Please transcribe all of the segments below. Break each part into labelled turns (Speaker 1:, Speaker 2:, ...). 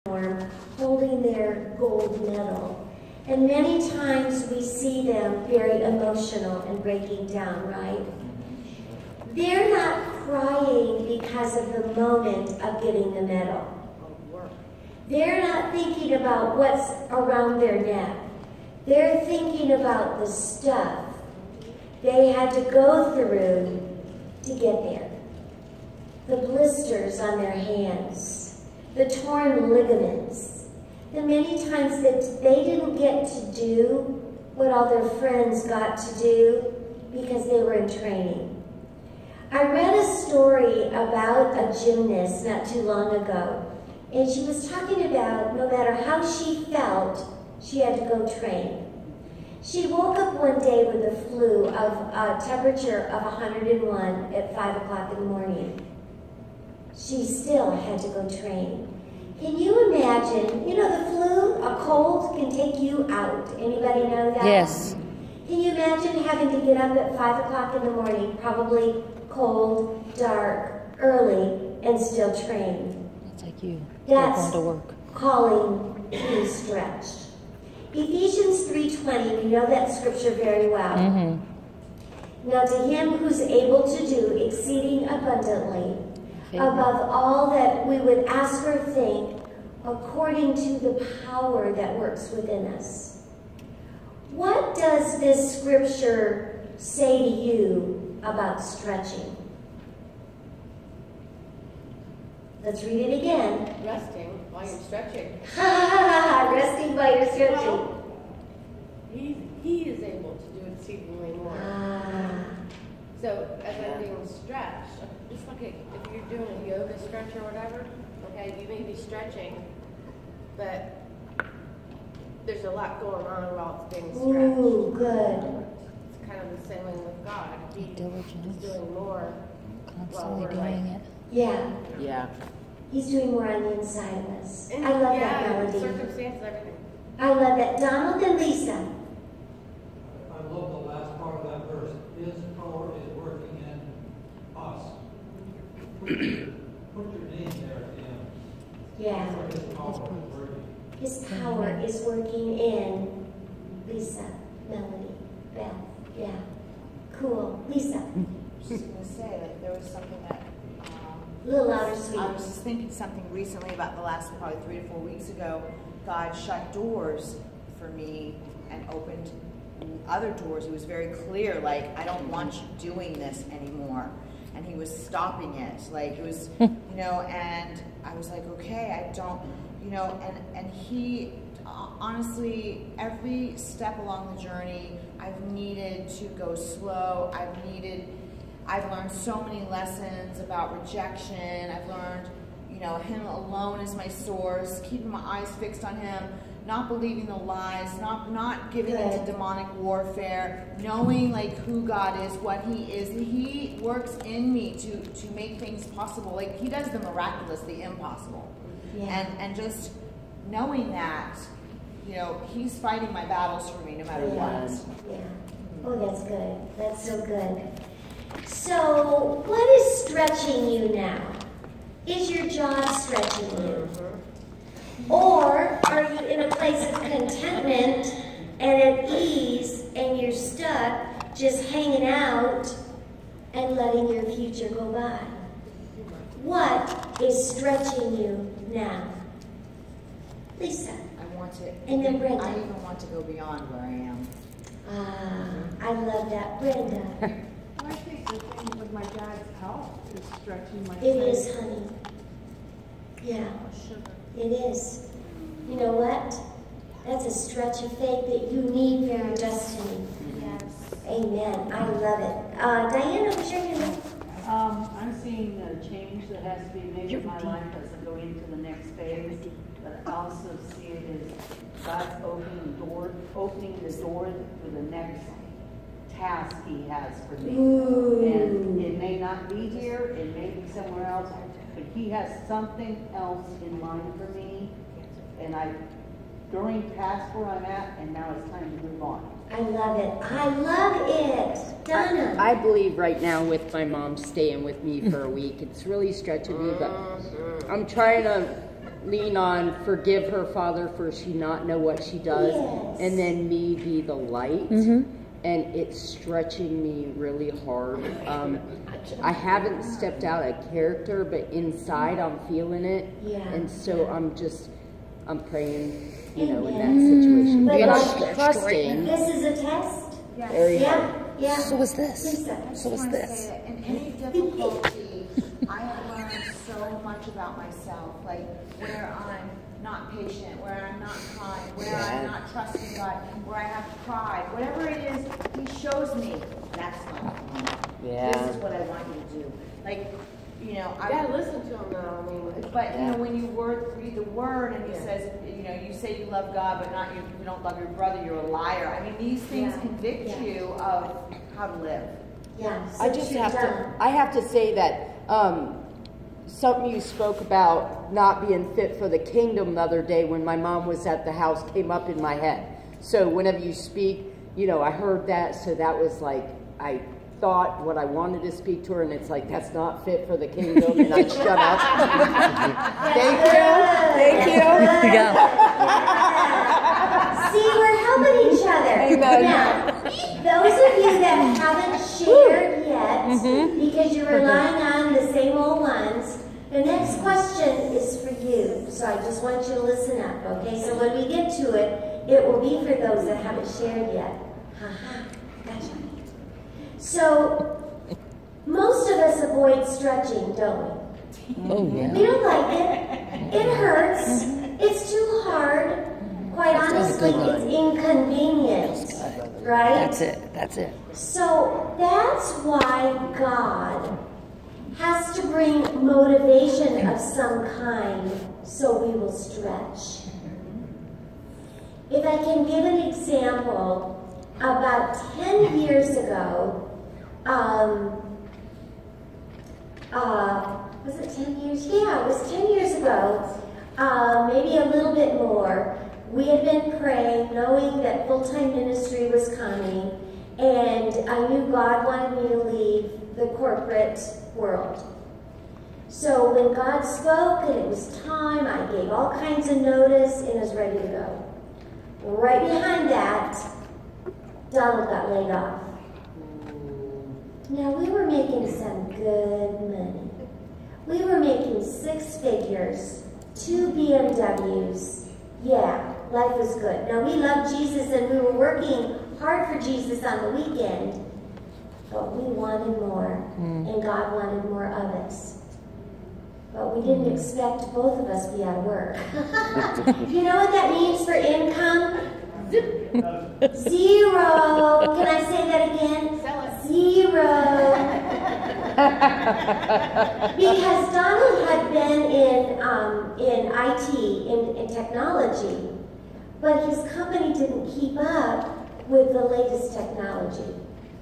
Speaker 1: holding their gold medal. And many times we see them very emotional and breaking down, right? They're not crying because of the moment of getting the medal. They're not thinking about what's around their neck. They're thinking about the stuff they had to go through to get there. The blisters on their hands, the torn ligaments, the many times that they didn't get to do what all their friends got to do because they were in training. I read a story about a gymnast not too long ago, and she was talking about no matter how she felt, she had to go train. She woke up one day with a flu of a temperature of 101 at 5 o'clock in the morning. She still had to go train. Can you imagine, you know the flu, a cold can take you out. Anybody know that?
Speaker 2: Yes.
Speaker 1: Can you imagine having to get up at 5 o'clock in the morning, probably cold, dark, early, and still train?
Speaker 2: That's like you.
Speaker 1: That's
Speaker 2: going to work.
Speaker 1: Calling to be stretched. Ephesians 3:20, we know that scripture very well. Now to him who's able to do exceeding abundantly, above all that we would ask or think, according to the power that works within us. What does this scripture say to you about stretching? Let's read it again.
Speaker 3: Resting while you're stretching.
Speaker 1: Resting while you're stretching.
Speaker 3: Well, he is able to do exceedingly more. So as I'm being stretched, just like if you're doing a yoga stretch or whatever, okay, you may be stretching, but there's a lot going on while it's being stretched.
Speaker 1: Ooh, good.
Speaker 3: It's kind of the same way with God. He is doing more while
Speaker 2: Constantly
Speaker 3: we're
Speaker 2: doing
Speaker 3: like,
Speaker 2: it.
Speaker 1: Yeah.
Speaker 2: Yeah.
Speaker 1: He's doing more on the inside of us.
Speaker 3: And
Speaker 1: I love
Speaker 3: yeah,
Speaker 1: that melody.
Speaker 3: Circumstances, everything.
Speaker 1: I love that. Donald and Lisa.
Speaker 4: I love the last part of that verse. His power is working in us. Put your name there at the end.
Speaker 1: Yeah.
Speaker 4: His power is working.
Speaker 1: His power is working in Lisa, Melody, Beth. Yeah. Cool. Lisa.
Speaker 5: I was just going to say that there was something that
Speaker 1: A little louder, sweet.
Speaker 5: I was just thinking something recently about the last probably 3 to 4 weeks ago. God shut doors for me and opened other doors. He was very clear, like, I don't want you doing this anymore. And he was stopping it. Like, it was, you know, and I was like, okay, I don't, you know, and he, honestly, every step along the journey, I've needed to go slow. I've learned so many lessons about rejection. I've learned, you know, him alone is my source, keeping my eyes fixed on him, not believing the lies, not giving into demonic warfare, knowing like who God is, what he is. He works in me to make things possible. Like he does the miraculous, the impossible.
Speaker 1: Yeah.
Speaker 5: And just knowing that, you know, he's fighting my battles for me no matter what.
Speaker 1: Yeah. Oh, that's good. That's so good. So, what is stretching you now? Is your job stretching you? Or are you in a place of contentment and at ease and you're stuck just hanging out and letting your future go by? What is stretching you now? Lisa.
Speaker 5: I want to,
Speaker 1: And then Brenda.
Speaker 5: I even want to go beyond where I am.
Speaker 1: I love that. Brenda.
Speaker 6: I think the thing with my dad's health is stretching my
Speaker 1: It is, honey. Yeah, it is. You know what? That's a stretch of faith that you need for your destiny.
Speaker 6: Yes.
Speaker 1: Amen. I love it. Diana, what's your name?
Speaker 6: I'm seeing a change that has to be made in my life as I go into the next phase. But I also see it as God's opening the door for the next task he has for me.
Speaker 1: Ooh.
Speaker 6: And it may not be here, it may be somewhere else, but he has something else in mind for me. And I, during past where I'm at, and now it's time to move on.
Speaker 1: I love it. I love it. Donna.
Speaker 2: I believe right now with my mom staying with me for a week, it's really stretching me, but I'm trying to lean on forgive her, Father, for she not know what she does,
Speaker 1: Yes.
Speaker 2: and then me be the light. And it's stretching me really hard. I haven't stepped out of character, but inside I'm feeling it.
Speaker 1: Yeah.
Speaker 2: And so I'm praying, you know, in that situation.
Speaker 1: But
Speaker 2: And
Speaker 1: like-
Speaker 2: I'm trusting.
Speaker 1: This is a test?
Speaker 2: Very hard.
Speaker 1: Yeah.
Speaker 2: So was this.
Speaker 1: Lisa.
Speaker 2: So was
Speaker 5: I just wanna
Speaker 2: this.
Speaker 5: say that in any difficulty, I have learned so much about myself, like where I'm not patient, where I'm not kind, where I'm not trusting God, where I have pride, whatever it is, He shows me that's not me.
Speaker 2: Yeah.
Speaker 5: This is what I want you to do. Like, you know,
Speaker 3: You gotta listen to him though, I mean.
Speaker 5: but you know, when you read the Word and He says, you know, you say you love God, but not you don't love your brother, you're a liar. I mean, these things convict you of how to live.
Speaker 1: Yeah.
Speaker 2: I just have to say that something you spoke about not being fit for the kingdom the other day when my mom was at the house came up in my head. So whenever you speak, you know, I heard that, so that was like, I thought what I wanted to speak to her, and it's like, that's not fit for the kingdom, and I shut up. Thank you.
Speaker 1: See, we're helping each other.
Speaker 2: Amen.
Speaker 1: Now, those of you that haven't shared yet, because you're relying on the same old ones, the next question is for you. So I just want you to listen up, okay? So when we get to it, it will be for those that haven't shared yet. Haha, gotcha. So, most of us avoid stretching, don't we?
Speaker 2: Oh, yeah.
Speaker 1: We don't like it. It hurts. It's too hard. Quite honestly, it's inconvenient. Right?
Speaker 2: That's it.
Speaker 1: So that's why God has to bring motivation of some kind so we will stretch. If I can give an example, about 10 years ago, was it 10 years? Yeah, it was 10 years ago, maybe a little bit more. We had been praying, knowing that full-time ministry was coming, and I knew God wanted me to leave the corporate world. So when God spoke and it was time, I gave all kinds of notice and was ready to go. Right behind that, Donald got laid off. Now, we were making some good money. We were making 6 figures, 2 BMWs. Yeah, life was good. Now, we loved Jesus and we were working hard for Jesus on the weekend, but we wanted more, and God wanted more of us. But we didn't expect both of us to be out of work. You know what that means for income? 0. Can I say that again? 0. Because Donald had been in IT, in technology, but his company didn't keep up with the latest technology.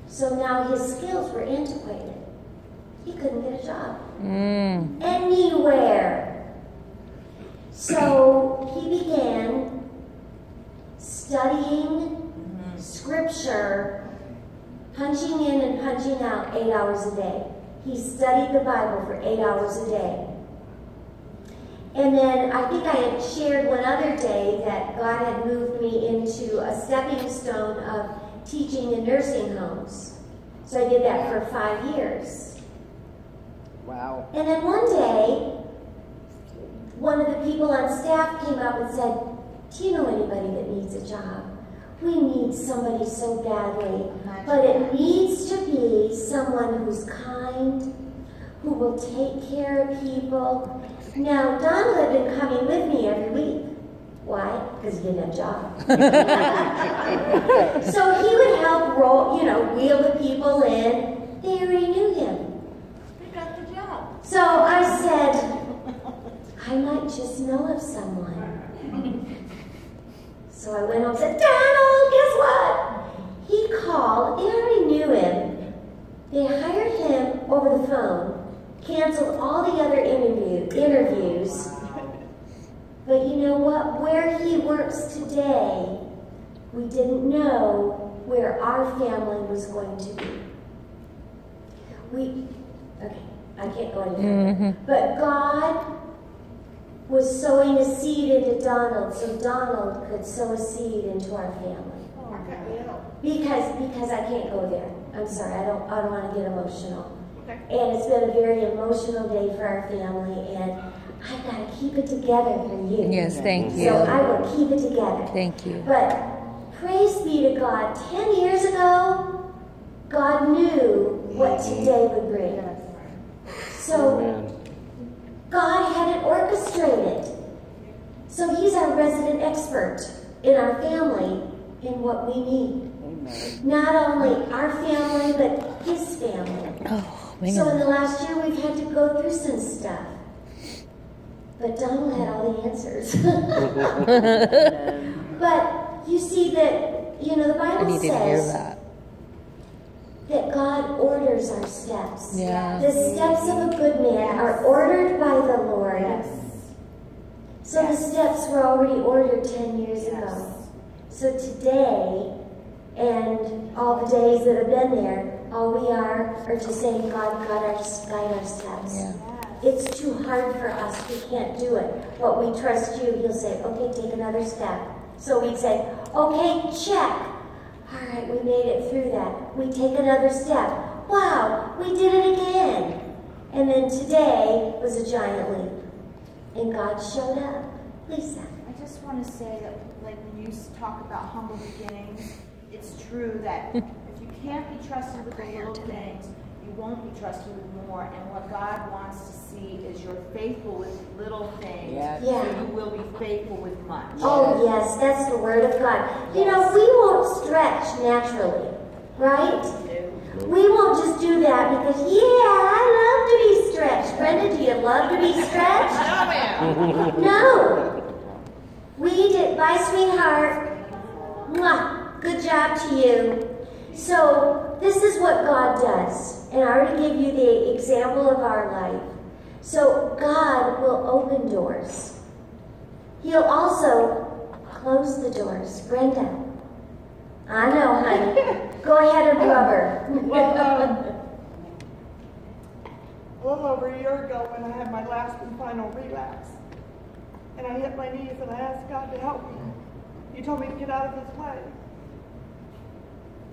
Speaker 1: So now his skills were antiquated. He couldn't get a job anywhere. So he began studying scripture, punching in and punching out 8 hours a day. He studied the Bible for 8 hours a day. And then I think I had shared one other day that God had moved me into a stepping stone of teaching in nursing homes. So I did that for 5 years.
Speaker 2: Wow.
Speaker 1: And then one day, one of the people on staff came up and said, "Do you know anybody that needs a job? We need somebody so badly, but it needs to be someone who's kind, who will take care of people." Now, Donald had been coming with me every week. Why? Because he didn't have a job. So he would help wheel the people in. They already knew him.
Speaker 5: They got the job.
Speaker 1: So I said, I might just know of someone. So I went home and said, "Donald, guess what?" He called. They already knew him. They hired him over the phone, canceled all the other interviews. But you know what? Where he works today, we didn't know where our family was going to be. Okay, I can't go any further. But God was sowing a seed into Donald so Donald could sow a seed into our family. Because I can't go there. I'm sorry, I don't want to get emotional.
Speaker 5: Okay.
Speaker 1: And it's been a very emotional day for our family, and I've got to keep it together for you.
Speaker 7: Yes, thank you.
Speaker 1: So I will keep it together.
Speaker 7: Thank you.
Speaker 1: But praise be to God, 10 years ago, God knew what today would bring. So God had it orchestrated. So he's our resident expert in our family in what we need. Not only our family, but his family.
Speaker 7: Oh, man.
Speaker 1: So in the last year, we've had to go through some stuff. But Donald had all the answers. But you see that, the
Speaker 7: I
Speaker 1: Bible
Speaker 7: needed to hear
Speaker 1: says
Speaker 7: that.
Speaker 1: that God orders our steps.
Speaker 7: Yeah.
Speaker 1: The steps of a good man are ordered by the Lord. So the steps were already ordered 10 years ago. So today, and all the days that have been there, all we are just saying, God, guide our steps.
Speaker 7: Yeah.
Speaker 1: It's too hard for us. We can't do it. But we trust you. You'll say, okay, take another step. So we'd say, okay, check. All right, we made it through that. We take another step. Wow, we did it again. And then today was a giant leap. And God showed up. Lisa.
Speaker 5: I just want to say that, like, when you talk about humble beginnings, it's true that if you can't be trusted with the little things, you won't be trusted with more. And what God wants to see is you're faithful with little things,
Speaker 2: Yes.
Speaker 1: Yeah.
Speaker 5: so you will be faithful with much.
Speaker 1: Oh, yes, that's the word of God. We won't stretch naturally, right? We won't just do that because, I love to be stretched. Brenda, do you love to be stretched? No. We did, bye, sweetheart. Mwah. Good job to you. So, this is what God does. And I already gave you the example of our life. So, God will open doors. He'll also close the doors. Brenda. I know, honey. Go ahead and rubber.
Speaker 8: A little over a year ago when I had my last and final relapse, and I hit my knees and I asked God to help me. He told me to get out of his way.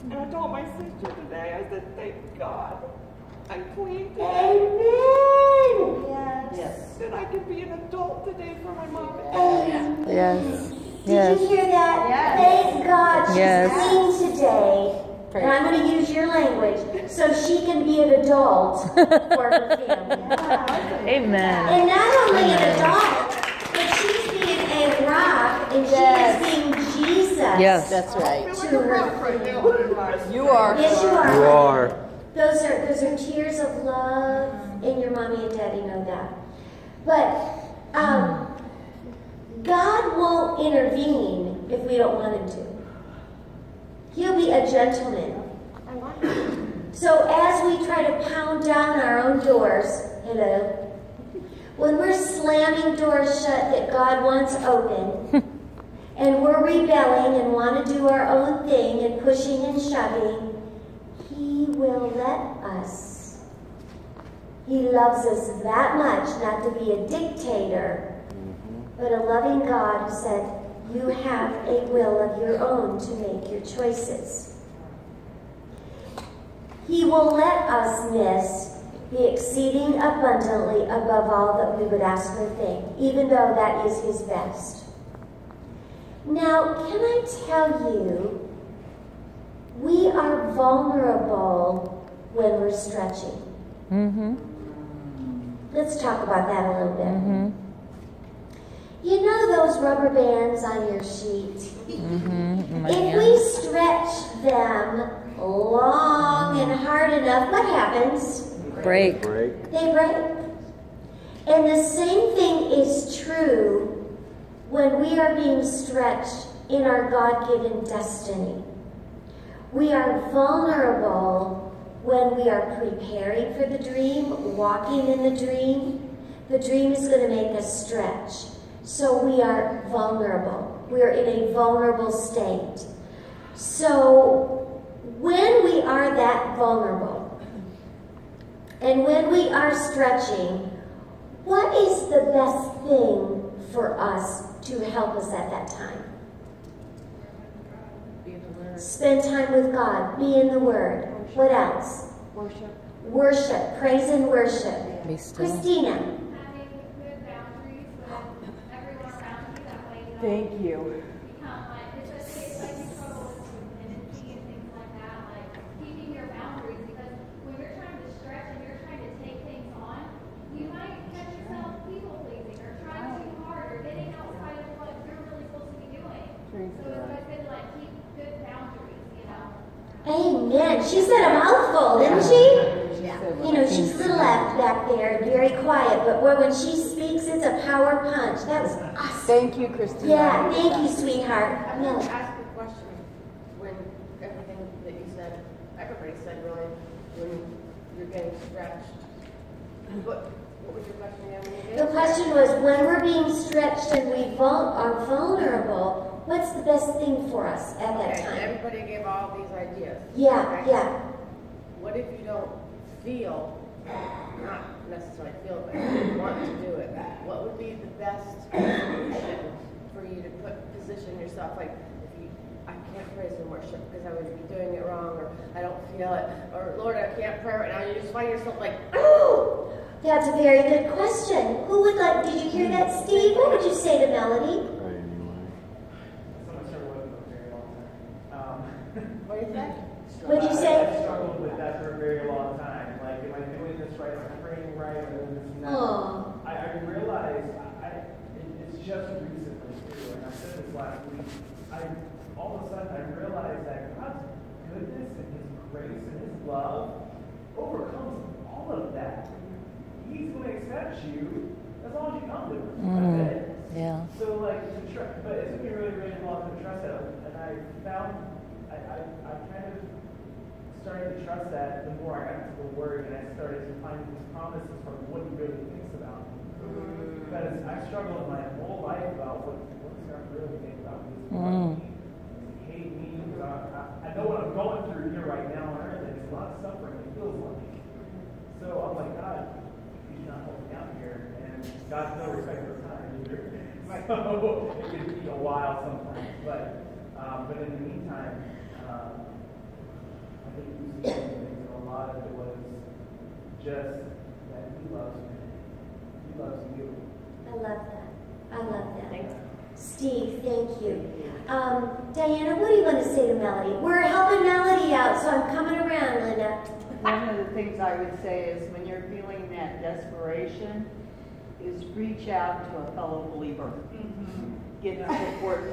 Speaker 8: And I told my sister today, I said, thank God, I'm clean today.
Speaker 1: Amen.
Speaker 5: Yes.
Speaker 8: That I could be an adult today for my mom.
Speaker 1: Amen.
Speaker 7: Yes.
Speaker 1: Did you hear that?
Speaker 5: Yes.
Speaker 1: Thank God she's
Speaker 7: Yes.
Speaker 1: clean today. And I'm going to use your language so she can be an adult for her family.
Speaker 7: Amen.
Speaker 1: And not only an adult, but she's being a rock and she is being Jesus.
Speaker 7: Yes.
Speaker 2: That's right.
Speaker 1: To her.
Speaker 2: You are.
Speaker 1: Yes, you are.
Speaker 9: You are.
Speaker 1: Those are tears of love, and your mommy and daddy know that. But God won't intervene if we don't want him to. He'll be a gentleman. So as we try to pound down our own doors, when we're slamming doors shut that God wants open, and we're rebelling and want to do our own thing and pushing and shoving, he will let us. He loves us that much not to be a dictator, but a loving God who said, you have a will of your own to make your choices. He will let us miss the exceeding abundantly above all that we would ask or think, even though that is his best. Now, can I tell you, we are vulnerable when we're stretching.
Speaker 7: Mm-hmm.
Speaker 1: Let's talk about that a little bit.
Speaker 7: Mm-hmm.
Speaker 1: You know those rubber bands on your sheet?
Speaker 7: Mm-hmm.
Speaker 1: If we stretch them long and hard enough, what happens?
Speaker 7: Break.
Speaker 1: They break. And the same thing is true when we are being stretched in our God-given destiny. We are vulnerable when we are preparing for the dream, walking in the dream. The dream is going to make us stretch. So we are vulnerable. We are in a vulnerable state. So when we are that vulnerable, and when we are stretching, what is the best thing for us to help us at that time?
Speaker 3: Be in the Word.
Speaker 1: Spend time with God. Be in the Word. What else?
Speaker 5: Worship.
Speaker 1: Worship. Praise and worship.
Speaker 7: Be still.
Speaker 1: Christina.
Speaker 9: Having good boundaries with everyone around you, that way you don't
Speaker 2: Thank you.
Speaker 9: become like, it's like you struggle with dependency and things like that, like keeping your boundaries, because when you're trying to stretch and you're trying to take things on, you might catch yourself people pleasing or trying too hard or getting outside of what you're really supposed to be doing. So it's always good to like keep good boundaries, you know?
Speaker 1: Amen. She said a mouthful, didn't she?
Speaker 5: Yeah.
Speaker 1: You know, she's little back there, very quiet, but boy, when she speaks, it's a power punch. That was awesome.
Speaker 2: Thank you, Christina.
Speaker 1: Yeah, thank you, sweetheart.
Speaker 3: I want
Speaker 1: Millie.
Speaker 3: to ask a question when everything that you said, everybody said really, when you're getting stretched. What was your question again? When you're
Speaker 1: The
Speaker 3: getting
Speaker 1: question was, when we're being stretched and we are vulnerable, what's the best thing for us at that
Speaker 3: Okay,
Speaker 1: time?
Speaker 3: everybody gave all these ideas.
Speaker 1: Yeah,
Speaker 3: Okay?
Speaker 1: yeah.
Speaker 3: What if you don't feel, not necessarily feel, but you want to do it? What would be the best solution for you to position yourself? Like, if you, I can't praise and worship because I would be doing it wrong, or I don't feel it, or Lord, I can't pray right now. You just find yourself like,
Speaker 1: Oh, that's a very good question. Who would like, did you hear that, Steve? What would you say to Melody?
Speaker 10: Someone struggled with it for a very long time.
Speaker 3: what do you say?
Speaker 1: What'd you say?
Speaker 10: I struggled with that for a very long time. Like, am I doing this right? Am I praying right? Or doing this and that?
Speaker 1: Oh,
Speaker 10: I realized it's just recently too, and I said this last week. All of a sudden I realized that God's goodness and His grace and His love overcomes all of that. He's going to accept you as long as you come to Him. That's it.
Speaker 7: Yeah.
Speaker 10: So like, but it took me really, really long to trust that, and I found I kind of started to trust that the more I got into the Word, and I started to find these promises from what He really thinks about me. Because I struggled my whole life about what does God really think about me? Does He love me? Does He hate me? Because I know what I'm going through here right now on earth, and it's a lot of suffering. It feels like. So I'm like, God, He's not holding out here, and God's no respecter of time either. So it can be a while sometimes, but in the meantime, I think we see things, and a lot of it was just that He loves me. He loves you.
Speaker 1: I love that. I love that.
Speaker 3: Thanks.
Speaker 1: Steve, thank you. Diana, what do you want to say to Melody? We're helping Melody out, so I'm coming around, Linda.
Speaker 6: One of the things I would say is when you're feeling that desperation, is reach out to a fellow believer. Get support